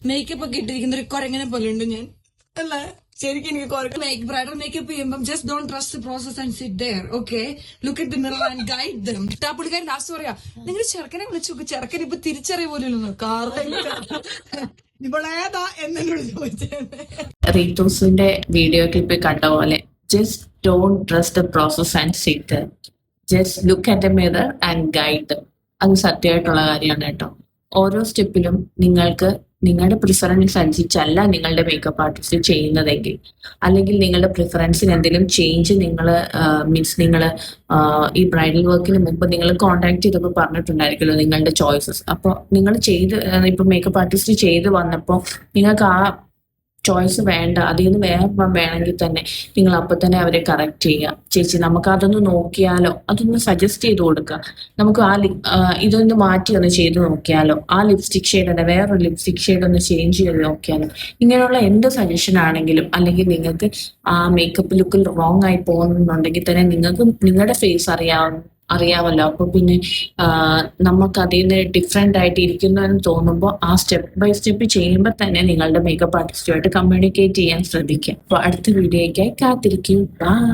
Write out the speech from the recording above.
Makeup ഒക്കെ ഇട്ടിരിക്കുന്ന ഒരു കുരങ്ങനെ പോലെ ഉണ്ട് ഞാൻ അല്ല ശരിക്കും എനിക്ക് ബ്രൈഡൽ മേക്കപ്പ് ചെയ്യുമ്പോൾ just don't trust the process and sit there okay look at the mirror and guide them. ആ പുള്ളിക്കാരൻ ലാസ്റ്റ് പറയാ നിങ്ങൾ ചെറുക്കനെ വിളിച്ചു നോക്ക്, ചെറുക്കൻ ഇപ്പൊ തിരിച്ചറിയ പോലും ഇവളേതാ എന്നോട് ചോദിച്ചത്. റീത്തൂസിന്റെ വീഡിയോ ക്ലിപ്പ് കണ്ട പോലെ just don't trust the process and sit, just look at A mirror and guide. അത് സത്യമായിട്ടുള്ള കാര്യമാണ് കേട്ടോ. ഓരോ സ്റ്റെപ്പിലും നിങ്ങൾക്ക് നിങ്ങളുടെ പ്രിഫറൻസ് അനുസരിച്ചല്ല നിങ്ങളുടെ മേക്കപ്പ് ആർട്ടിസ്റ്റ് ചെയ്യുന്നതെങ്കിൽ, അല്ലെങ്കിൽ നിങ്ങളുടെ പ്രിഫറൻസിന് എന്തെങ്കിലും ചേഞ്ച് മീൻസ് നിങ്ങൾ ഈ ബ്രൈഡൽ വർക്കിന് മുമ്പ് നിങ്ങൾ കോൺടാക്ട് ചെയ്തപ്പോൾ പറഞ്ഞിട്ടുണ്ടായിരിക്കുമല്ലോ നിങ്ങളുടെ ചോയ്സസ്. അപ്പോൾ നിങ്ങൾ ഇപ്പൊ മേക്കപ്പ് ആർട്ടിസ്റ്റ് ചെയ്ത് വന്നപ്പോൾ നിങ്ങൾക്ക് ആ ചോയ്സ് വേണ്ട, അതിൽ നിന്ന് വേറെ വേണമെങ്കിൽ തന്നെ നിങ്ങൾ അപ്പൊ തന്നെ അവരെ കറക്റ്റ് ചെയ്യുക. ചേച്ചി നമുക്ക് അതൊന്ന് നോക്കിയാലോ, അതൊന്ന് സജസ്റ്റ് ചെയ്ത് കൊടുക്കുക, നമുക്ക് ഇതൊന്ന് മാറ്റി ഒന്ന് ചെയ്ത് നോക്കിയാലോ, ആ ലിപ്സ്റ്റിക് ഷെയ്ഡ് തന്നെ വേറൊരു ലിപ്സ്റ്റിക് ഷെയ്ഡ് ഒന്ന് ചേഞ്ച് ചെയ്ത് നോക്കിയാലോ. ഇങ്ങനെയുള്ള എന്ത് സജഷൻ ആണെങ്കിലും, അല്ലെങ്കിൽ നിങ്ങൾക്ക് ആ മേക്കപ്പ് ലുക്കിൽ റോങ് ആയി പോകുന്നുണ്ടെങ്കിൽ തന്നെ നിങ്ങൾക്ക് നിങ്ങളുടെ ഫേസ് അറിയാമല്ലോ. അപ്പൊ പിന്നെ നമുക്ക് അതിൽ നിന്ന് ഡിഫറെന്റ് ആയിട്ട് ഇരിക്കുന്നു എന്ന് തോന്നുമ്പോൾ ആ സ്റ്റെപ്പ് ബൈ സ്റ്റെപ്പ് ചെയ്യുമ്പോൾ തന്നെ നിങ്ങളുടെ മേക്കപ്പ് ആർട്ടിസ്റ്റുമായിട്ട് കമ്മ്യൂണിക്കേറ്റ് ചെയ്യാൻ ശ്രദ്ധിക്കുക. അപ്പൊ അടുത്ത വീഡിയോയ്ക്കായി കാത്തിരിക്കും. ബൈ.